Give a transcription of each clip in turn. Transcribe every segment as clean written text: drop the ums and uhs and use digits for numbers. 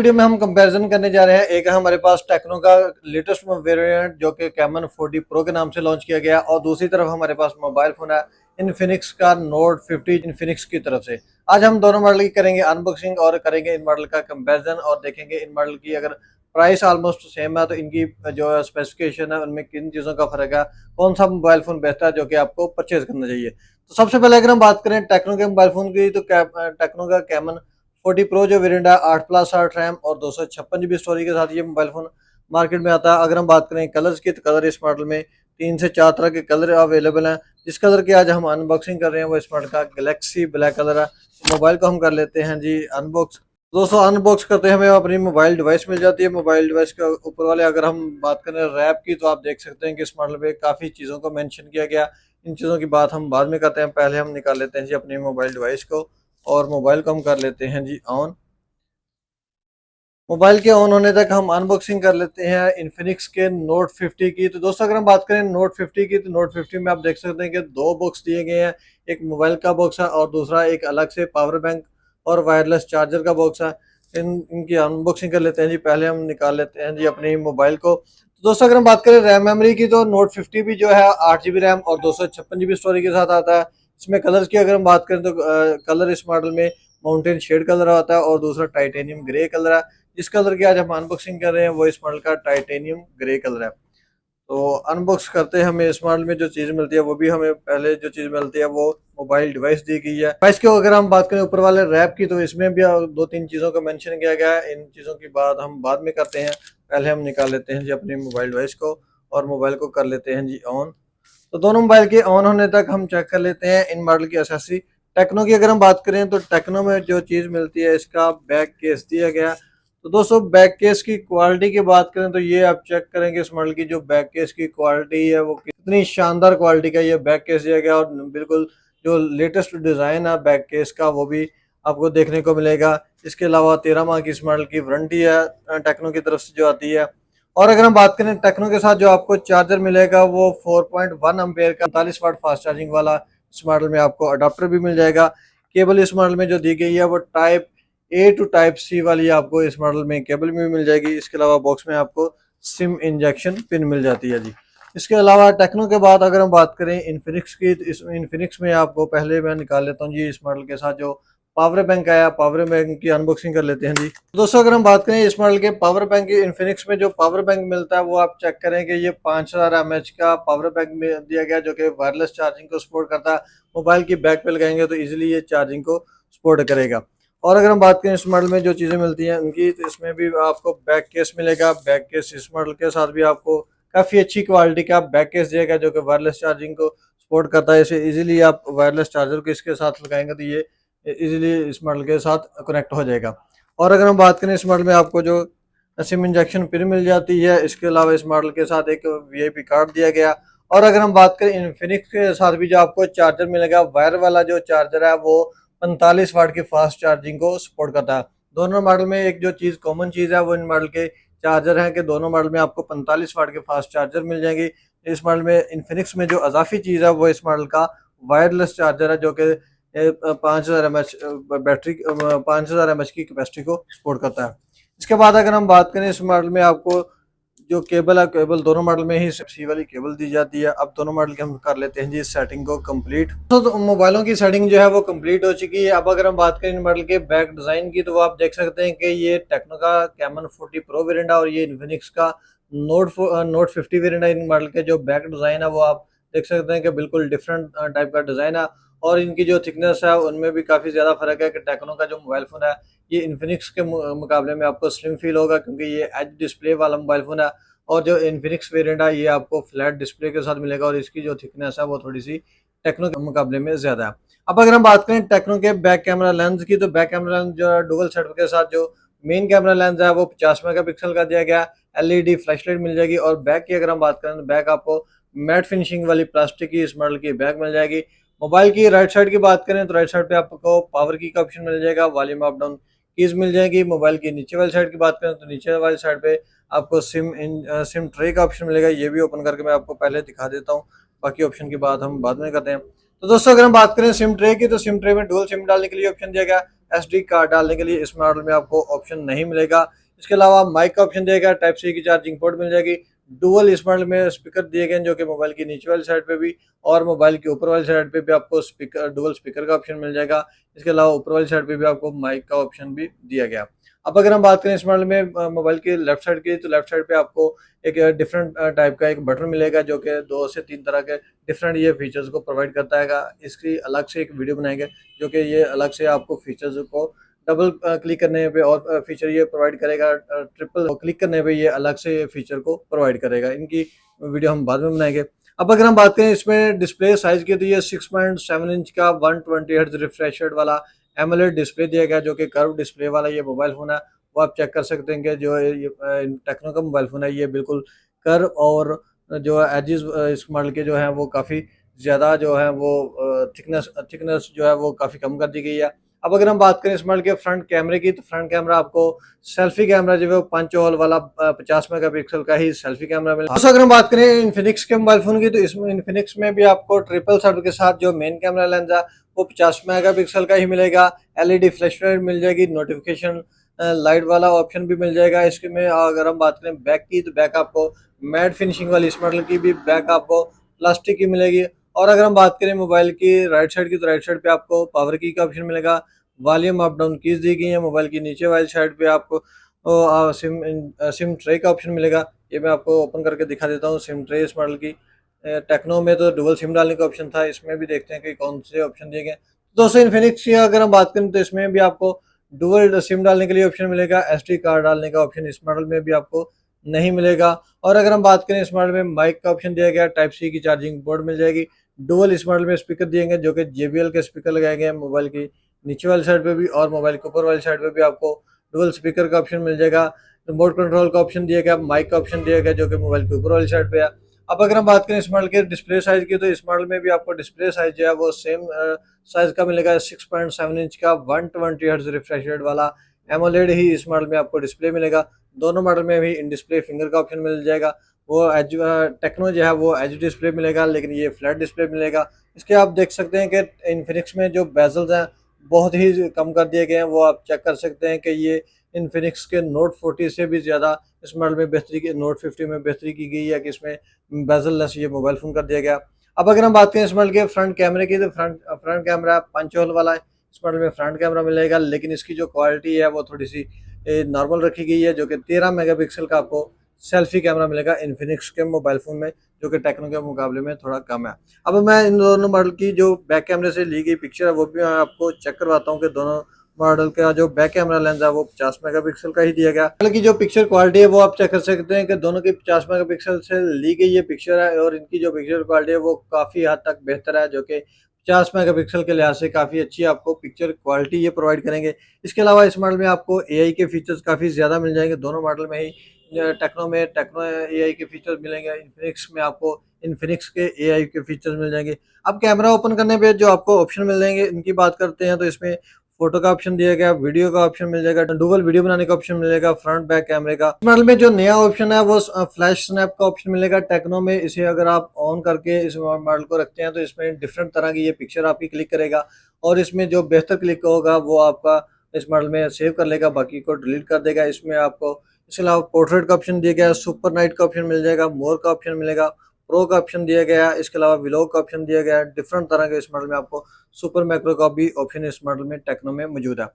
Video में हम comparison करने जा रहे हैं। एक है हमारे पास टेक्नो का लेटेस्ट वेरिएंट जो कि कैमन 40 प्रो के नाम से लॉन्च किया गया, और दूसरी तरफ हमारे पास मोबाइल फोन है इनफिनिक्स का नोट 50 इनफिनिक्स की तरफ से। आज हम दोनों मॉडल की करेंगे अनबॉक्सिंग और करेंगे इन मॉडल का कंपैरिजन, और देखेंगे इन मॉडल की अगर प्राइस ऑलमोस्ट सेम है तो इनकी जो स्पेसिफिकेशन है उनमें किन चीज़ों का फर्क है, कौन सा मोबाइल फोन बेहतर है जो कि आपको परचेज करना चाहिए। तो सबसे पहले अगर हम बात करें टेक्नो के मोबाइल फोन की, तो टेक्नो का कैमन 40 प्रो जो वेरिएंट है 8+8 रैम और 256 GB स्टोरेज के साथ ये मोबाइल फोन मार्केट में आता है। अगर हम बात करें कलर्स की, तो कलर इस मॉडल में 3 से 4 तरह के कलर अवेलेबल हैं। जिस कलर की आज हम अनबॉक्सिंग कर रहे हैं वो इस मॉडल का गैलेक्सी ब्लैक कलर है। तो मोबाइल को हम कर लेते हैं जी अनबॉक्स। दोस्तों अनबॉक्स करते हैं हमें अपनी मोबाइल डिवाइस मिल जाती है। मोबाइल डिवाइस के ऊपर वाले अगर हम बात करें रैप की, तो आप देख सकते हैं कि इस मॉडल पे काफ़ी चीज़ों को मेंशन किया गया। इन चीज़ों की बात हम बाद में करते हैं, पहले हम निकाल लेते हैं जी अपनी मोबाइल डिवाइस को, और मोबाइल को हम कर लेते हैं जी ऑन। मोबाइल के ऑन होने तक हम अनबॉक्सिंग कर लेते हैं इन्फिनिक्स के नोट 50 की। तो दोस्तों अगर हम बात करें नोट 50 की, तो नोट 50 में आप देख सकते हैं कि दो बॉक्स दिए गए हैं। एक मोबाइल का बॉक्स है और दूसरा एक अलग से पावर बैंक और वायरलेस चार्जर का बॉक्स है। इनकी अनबॉक्सिंग कर लेते हैं जी। पहले हम निकाल लेते हैं जी अपनी मोबाइल को। तो दोस्तों अगर हम बात करें रैम मेमोरी की, तो नोट 50 भी जो है 8 GB रैम और 256 GB स्टोरेज के साथ आता है। इसमें कलर्स की अगर हम बात करें तो कलर इस मॉडल में माउंटेन शेड कलर आता है और दूसरा टाइटेनियम ग्रे कलर है। जिस कलर की आज हम अनबॉक्सिंग कर रहे हैं वो इस मॉडल का टाइटेनियम ग्रे कलर है। तो अनबॉक्स करते हैं, हमें इस मॉडल में जो चीज़ मिलती है वो भी हमें पहले जो चीज़ मिलती है वो मोबाइल डिवाइस दी गई है। डिवाइस की अगर हम बात करें ऊपर वाले रैप की, तो इसमें भी दो तीन चीज़ों का मेंशन किया गया है। इन चीज़ों की बात हम बाद में करते हैं, पहले हम निकाल लेते हैं जी अपनी मोबाइल डिवाइस को और मोबाइल को कर लेते हैं जी ऑन। तो दोनों मोबाइल के ऑन होने तक हम चेक कर लेते हैं इन मॉडल की एसेसरी। टेक्नो की अगर हम बात करें, तो टेक्नो में जो चीज़ मिलती है इसका बैक केस दिया गया। तो दोस्तों बैक केस की क्वालिटी की बात करें तो ये आप चेक करेंगे इस मॉडल की जो बैक केस की क्वालिटी है वो कितनी शानदार क्वालिटी का ये बैक केस दिया गया, और बिल्कुल जो लेटेस्ट डिज़ाइन है बैक केस का वो भी आपको देखने को मिलेगा। इसके अलावा 13 माह की इस मॉडल की वारंटी है टेक्नो की तरफ से जो आती है। और अगर हम बात करें टेक्नो के साथ जो आपको चार्जर मिलेगा वो 4.1 एम्पेयर का 45 वाट फास्ट चार्जिंग वाला इस मॉडल में आपको अडाप्टर भी मिल जाएगा। केबल इस मॉडल में जो दी गई है वो type A to type C वाली आपको इस मॉडल में केबल में मिल जाएगी। इसके अलावा बॉक्स में आपको सिम इंजेक्शन पिन मिल जाती है जी। इसके अलावा टेक्नो के बाद अगर हम बात करें इन्फिनिक्स की, तो इस इन्फिनिक्स में आपको पहले मैं निकाल लेता हूँ जी इस मॉडल के साथ जो पावर बैंक आया, पावर बैंक की अनबॉक्सिंग कर लेते हैं जी। दोस्तों अगर हम बात करें इस मॉडल के पावर बैंक की, इन्फिनिक्स में जो पावर बैंक मिलता है वो आप चेक करें कि ये 5000 mAh का पावर बैंक में दिया गया जो कि वायरलेस चार्जिंग को सपोर्ट करता है। मोबाइल की बैक पे लगाएंगे तो इजीली ये चार्जिंग को सपोर्ट करेगा। और अगर हम बात करें इस मॉडल में जो चीज़ें मिलती हैं उनकी, तो इसमें भी आपको बैक केस मिलेगा। बैक केस इस मॉडल के साथ भी आपको काफ़ी अच्छी क्वालिटी का बैक केस दिएगा जो कि वायरलेस चार्जिंग को सपोर्ट करता है। इसे इजीली आप वायरलेस चार्जर को इसके साथ लगाएंगे तो ये इजीली इस मॉडल के साथ कनेक्ट हो जाएगा। और अगर हम बात करें इस मॉडल में आपको जो सिम इंजेक्शन पिन मिल जाती है, इसके अलावा इस मॉडल के साथ एक वीआईपी कार्ड दिया गया। और अगर हम बात करें इन्फिनिक्स के साथ भी जो आपको चार्जर मिलेगा, वायर वाला जो चार्जर है वो 45 वाट की फास्ट चार्जिंग को सपोर्ट करता है। दोनों मॉडल में एक जो चीज़ कॉमन चीज़ है वो इन मॉडल के चार्जर हैं कि दोनों मॉडल में आपको 45 वाट के फास्ट चार्जर मिल जाएंगे। इस मॉडल में इन्फिनिक्स में जो अजाफी चीज़ है वो इस मॉडल का वायरलेस चार्जर है जो कि 5000 mAh बैटरी 5000 mAh की कैपेसिटी को सपोर्ट करता है। इसके बाद अगर हम बात करें इस मॉडल में आपको जो केबल है, केबल दोनों मॉडल में ही सी वाली केबल दी जाती है। अब दोनों मॉडल के हम कर लेते हैं जी इस सेटिंग को कंप्लीट। तो मोबाइलों की सेटिंग जो है वो कंप्लीट हो चुकी है। अब अगर हम बात करें इन मॉडल के बैक डिज़ाइन की, तो वो आप देख सकते हैं कि ये टेक्नो का कैमन 40 प्रो वेरिएंट है और ये इन्फिनिक्स का नोट 50 वेरिएंट है। इन मॉडल के जो बैक डिज़ाइन है वो आप देख सकते हैं कि बिल्कुल डिफरेंट टाइप का डिज़ाइन है, और इनकी जो थिकनेस है उनमें भी काफ़ी ज़्यादा फ़र्क है कि टेक्नो का जो मोबाइल फ़ोन है ये इन्फिनिक्स के मुकाबले में आपको स्लिम फील होगा क्योंकि ये एच डिस्प्ले वाला मोबाइल फ़ोन है। और जो इन्फिनिक्स वेरिएंट है ये आपको फ्लैट डिस्प्ले के साथ मिलेगा, और इसकी जो थिकनेस है वो थोड़ी सी टेक्नो के मुकाबले में ज़्यादा है। अब अगर हम बात करें टेक्नो के बैक कैमरा लेंस की, तो बैक कैमरा लेंस जो है डुअल सेटअप के साथ जो मेन कैमरा लेंस है वो 50 मेगापिक्सल का दिया गया। एलईडी फ्लैशलाइट मिल जाएगी। और बैक की अगर हम बात करें तो बैक आपको मैट फिनिशिंग वाली प्लास्टिक की इस मॉडल की बैक मिल जाएगी। मोबाइल की राइट साइड की बात करें तो राइट साइड पे आपको पावर की का ऑप्शन मिल जाएगा, वॉल्यूम अप डाउन कीज मिल जाएगी। मोबाइल की नीचे वाली साइड की बात करें तो नीचे वाली साइड पे आपको सिम ट्रे का ऑप्शन मिलेगा। ये भी ओपन करके मैं आपको पहले दिखा देता हूँ, बाकी ऑप्शन की बात हम बाद में करते हैं। तो दोस्तों अगर हम बात करें सिम ट्रे की, तो सिम ट्रे में डुअल सिम डालने के लिए ऑप्शन दिया गया। SD कार्ड डालने के लिए इस मॉडल में आपको ऑप्शन नहीं मिलेगा। इसके अलावा माइक का ऑप्शन दिया गया, टाइप सी की चार्जिंग पोर्ट मिल जाएगी। डुअल इस मॉडल में स्पीकर दिए गए हैं जो कि मोबाइल की नीचे वाली साइड पे भी और मोबाइल की ऊपर वाली साइड पे भी आपको स्पीकर डुअल स्पीकर का ऑप्शन मिल जाएगा। इसके अलावा ऊपर वाली साइड पे भी आपको माइक का ऑप्शन भी दिया गया। अब अगर हम बात करें इस मॉडल में मोबाइल की लेफ्ट साइड की, तो लेफ्ट साइड पे आपको एक डिफरेंट टाइप का एक बटन मिलेगा जो कि 2 से 3 तरह के डिफरेंट ये फीचर्स को प्रोवाइड करता है। इसकी अलग से एक वीडियो बनाएंगे जो कि ये अलग से आपको फीचर्स को डबल क्लिक करने पे और फीचर ये प्रोवाइड करेगा, ट्रिपल क्लिक करने पे ये अलग से फीचर को प्रोवाइड करेगा। इनकी वीडियो हम बाद में बनाएंगे। अब अगर हम बात करें इसमें डिस्प्ले साइज की, तो ये 6.7 इंच का 120 हर्ट्ज रिफ्रेश रेट वाला एमोलेड डिस्प्ले दिया गया जो कि कर्व डिस्प्ले वाला ये मोबाइल फोन है। वो आप चेक कर सकते हैं कि जो ये टेक्नो का मोबाइल फोन है ये बिल्कुल कर्व और जो एजेस इस मॉडल के जो है वो काफ़ी ज़्यादा जो है वो थिकनेस जो है वो काफ़ी कम कर दी गई है। अब अगर हम बात करें इस मॉडल के फ्रंट कैमरे की, तो फ्रंट कैमरा आपको सेल्फी कैमरा जो है वो पंच होल वाला 50 मेगापिक्सल का ही सेल्फी कैमरा मिलेगा। दोस्तों अगर हम बात करें इन्फिनिक्स के मोबाइल फोन की, तो इसमें इन्फिनिक्स में भी आपको ट्रिपल शटर के साथ जो मेन कैमरा लेंस है वो 50 मेगापिक्सल का ही मिलेगा। LED फ्लैश लाइट मिल जाएगी, नोटिफिकेशन लाइट वाला ऑप्शन भी मिल जाएगा। इसके में अगर हम बात करें बैक की, तो बैक आपको मैट फिनिशिंग वाली इस मॉडल की भी बैक आपको प्लास्टिक की मिलेगी। और अगर हम बात करें मोबाइल की राइट साइड की, तो राइट साइड पे आपको पावर की का ऑप्शन मिलेगा। वॉल्यूम अप डाउन कीज दी गई है। मोबाइल की नीचे वाली साइड पे आपको सिम ट्रे का ऑप्शन मिलेगा। ये मैं आपको ओपन करके दिखा देता हूँ सिम ट्रे इस मॉडल की। टेक्नो में तो डुअल सिम डालने का ऑप्शन था, इसमें भी देखते हैं कि कौन से ऑप्शन दिए गए। दोस्तों इन्फिनिक्स की अगर हम बात करें, तो इसमें भी आपको डुअल सिम डालने के लिए ऑप्शन मिलेगा। SD कार्ड डालने का ऑप्शन इस मॉडल में भी आपको नहीं मिलेगा। और अगर हम बात करें इस मॉडल में माइक का ऑप्शन दिया गया, टाइप सी की चार्जिंग पोर्ट मिल जाएगी। डुअल इस मॉडल में स्पीकर दिए गए जो कि JBL के स्पीकर लगाए गए हैं मोबाइल की नीचे वाली साइड पे भी और मोबाइल के ऊपर वाली साइड पे भी आपको डुअल स्पीकर का ऑप्शन मिल जाएगा। रिमोट कंट्रोल का ऑप्शन दिया गया, माइक का ऑप्शन दिया गया जो कि मोबाइल के ऊपर वाली साइड पे है। अब अगर हम बात करें इस मॉडल के डिस्प्ले साइज की, तो इस मॉडल में भी आपको डिस्प्ले साइज जो है वो सेम साइज का मिलेगा। 6.7 इंच का 120 हर्ट्ज रिफ्रेश रेट वाला एमोलेड ही इस मॉडल में आपको डिस्प्ले मिलेगा। दोनों मॉडल में भी इन डिस्प्ले फिंगर का ऑप्शन मिल जाएगा। वो एज टेक्नो जो है वो एज डिस्प्ले मिलेगा, लेकिन ये फ्लैट डिस्प्ले मिलेगा। इसके आप देख सकते हैं कि इन्फिनिक्स में जो बेजल्स हैं बहुत ही कम कर दिए गए हैं। वो आप चेक कर सकते हैं कि ये इन्फिनिक्स के नोट 40 से भी ज़्यादा इस मॉडल में बेहतरी की, नोट 50 में बेहतरी की गई है कि इसमें बेजल लेस ये मोबाइल फ़ोन कर दिया गया। अब अगर हम बात करें इस मॉडल के फ्रंट कैमरे की, तो फ्रंट कैमरा पंच होल वाला है। इस मॉडल में फ्रंट कैमरा मिलेगा, लेकिन इसकी जो क्वालिटी है वो थोड़ी सी नॉर्मल रखी गई है, जो कि 13 मेगापिक्सल का आपको सेल्फी कैमरा मिलेगा इन्फिनिक्स के मोबाइल फ़ोन में, जो कि टेक्नो के मुकाबले में थोड़ा कम है। अब मैं इन दोनों मॉडल की जो बैक कैमरे से ली गई पिक्चर है वो भी मैं आपको चेक करवाता हूँ कि दोनों मॉडल का जो बैक कैमरा लेंस है वो 50 मेगापिक्सल का ही दिया गया। हालांकि जो पिक्चर क्वालिटी है वो आप चेक कर सकते हैं कि दोनों की 50 मेगापिक्सल से ली गई ये पिक्चर है और इनकी जो पिक्चर क्वालिटी है वो काफ़ी हद तक बेहतर है, जो कि 50 मेगापिक्सल के लिहाज से काफ़ी अच्छी आपको पिक्चर क्वालिटी ये प्रोवाइड करेंगे। इसके अलावा इस मॉडल में आपको AI के फीचर्स काफ़ी ज़्यादा मिल जाएंगे। दोनों मॉडल में ही टेक्नो AI के फीचर्स मिलेंगे, इन्फिनिक्स में आपको इन्फिनिक्स के AI के फीचर्स मिल जाएंगे। अब कैमरा ओपन करने पे जो आपको ऑप्शन मिल जाएंगे इनकी बात करते हैं, तो इसमें फोटो का ऑप्शन दिया गया, वीडियो का ऑप्शन मिल जाएगा, डुअल वीडियो बनाने का ऑप्शन मिलेगा, फ्रंट बैक कैमरे का। इस मॉडल में जो नया ऑप्शन है वो फ्लैश स्नैप का ऑप्शन मिलेगा। टेक्नो में इसे अगर आप ऑन करके इस मॉडल को रखते हैं तो इसमें डिफरेंट तरह की ये पिक्चर आपकी क्लिक करेगा और इसमें जो बेहतर क्लिक होगा वो आपका इस मॉडल में सेव कर लेगा, बाकी को डिलीट कर देगा। इसमें आपको इसके अलावा पोर्ट्रेट का ऑप्शन दिया गया है, सुपर नाइट का ऑप्शन मिल जाएगा, मोर का ऑप्शन मिलेगा, प्रो का ऑप्शन दिया गया है। इसके अलावा व्लॉग का ऑप्शन दिया गया है। डिफरेंट तरह के इस मॉडल में आपको सुपर मैक्रो का भी ऑप्शन इस मॉडल में टेक्नो में मौजूद है।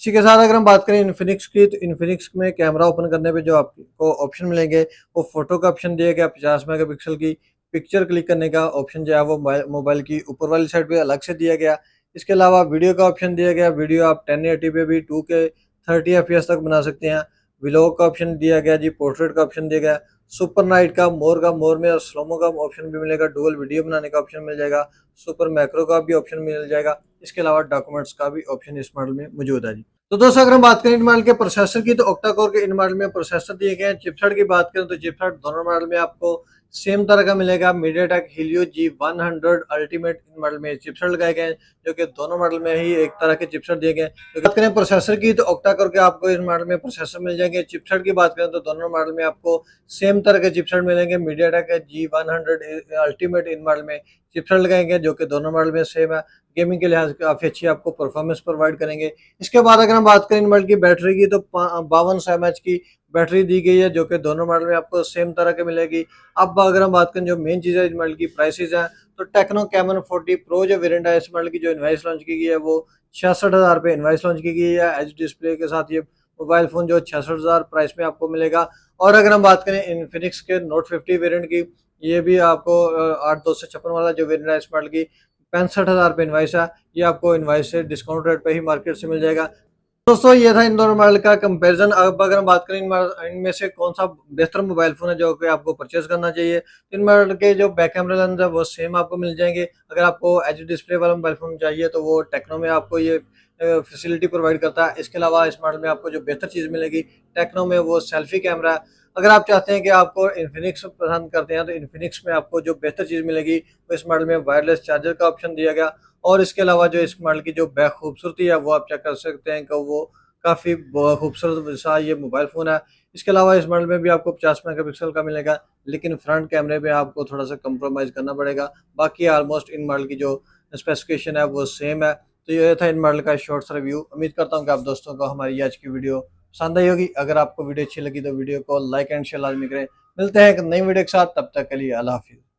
इसी के साथ अगर हम बात करें इन्फिनिक्स की, तो इन्फिनिक्स में कैमरा ओपन करने पे जो आपको ऑप्शन मिलेंगे वो फोटो का ऑप्शन दिया गया, 50 मेगापिक्सल की पिक्चर क्लिक करने का ऑप्शन जो है वो मोबाइल की ऊपर वाली साइड पे अलग से दिया गया। इसके अलावा वीडियो का ऑप्शन दिया गया, वीडियो आप 1080 पे भी 2K 30 FPS तक बना सकते हैं। व्लॉग का ऑप्शन दिया गया जी, पोर्ट्रेट का ऑप्शन दिया गया, सुपर नाइट का, मोर में और स्लोमो का ऑप्शन भी मिलेगा, डुअल वीडियो बनाने का ऑप्शन मिल जाएगा, सुपर मैक्रो का भी ऑप्शन मिल जाएगा। इसके अलावा डॉक्यूमेंट्स का भी ऑप्शन इस मॉडल में मौजूद है जी। तो दोस्तों अगर हम बात करें इन मॉडल के प्रोसेसर की, तो ऑक्टा कोर के इन मॉडल में प्रोसेसर दिए गए हैं। चिपसेट की बात करें तो चिपसेट दोनों मॉडल में आपको सेम तरह का मिलेगा। मीडियाटेक हीलियो G100 अल्टीमेट इन मॉडल में चिपसेट लगाए गए हैं, जो कि दोनों मॉडल में ही एक तरह के चिपसेट दिए गए हैं। तो बात करें प्रोसेसर की, तो ऑक्टा कोर के आपको इस मॉडल में प्रोसेसर मिल जाएंगे। चिपसेट की बात करें तो दोनों मॉडल में आपको सेम तरह के चिपसेट मिलेंगे। मीडियाटेक G100 अल्टीमेट इन मॉडल में चिपसेट लगाएंगे, जो कि दोनों मॉडल में सेम है। गेमिंग के लिहाज से काफ़ी अच्छी आपको परफॉर्मेंस प्रोवाइड करेंगे। इसके बाद अगर हम बात करें इन मॉडल की बैटरी की, तो 5200 mAh की बैटरी दी गई है, जो कि दोनों मॉडल में आपको सेम तरह की मिलेगी। अब अगर हम बात करें जो मेन चीज़ है इस मॉडल की प्राइसेस हैं, तो टेक्नो कैमन 40 प्रो जो वेरिएंट है इस मॉडल की, जो इनवाइस लॉन्च की गई है वो 66,000 रुपये इनवाइस लॉन्च की गई है। एच डिस्प्ले के साथ ये मोबाइल फ़ोन जो 66,000 प्राइस में आपको मिलेगा। और अगर हम बात करें इन्फिनिक्स के नोट 50 वेरिएंट की, ये भी आपको 8256 वाला जो वेरिएंट है इस मॉडल की 65,000 रुपये इनवाइस है। ये आपको इनवाइस से डिस्काउंट रेट पे ही मार्केट से मिल जाएगा। दोस्तों ये था इन दोनों मॉडल का कंपैरिजन। अब अगर हम बात करें इनमें से कौन सा बेहतर मोबाइल फ़ोन है जो कि आपको परचेज़ करना चाहिए, तो इन मॉडल के जो बैक कैमरा लेंस है वो सेम आपको मिल जाएँगे। अगर आपको एच डिस्प्ले वाला मोबाइल फ़ोन चाहिए तो वो टेक्नो में आपको ये फैसिलिटी प्रोवाइड करता है। इसके अलावा इस मॉडल में आपको जो बेहतर चीज़ मिलेगी टेक्नो में, वो सेल्फी कैमरा है। अगर आप चाहते हैं कि आपको इन्फिनिक्स पसंद करते हैं, तो इन्फिनिक्स में आपको जो बेहतर चीज़ मिलेगी वो इस मॉडल में वायरलेस चार्जर का ऑप्शन दिया गया। और इसके अलावा जो इस मॉडल की जो बैक खूबसूरती है वो आप चेक कर सकते हैं कि वो काफ़ी खूबसूरत सा ये मोबाइल फ़ोन है। इसके अलावा इस मॉडल में भी आपको 50 मेगापिक्सल का मिलेगा, लेकिन फ्रंट कैमरे में आपको थोड़ा-सा कॉम्प्रोमाइज़ करना पड़ेगा। बाकी ऑलमोस्ट इन मॉडल की जो स्पेसिफ़िकेशन है वो सेम है। तो ये था इन मॉडल का शॉर्ट सा रिव्यू। उम्मीद करता हूँ कि आप दोस्तों को हमारी आज की वीडियो पसंद आई होगी। अगर आपको वीडियो अच्छी लगी तो वीडियो को लाइक एंड शेयर लाज़मी करें। मिलते हैं एक नई वीडियो के साथ, तब तक के लिए अल्लाह हाफ़िज़।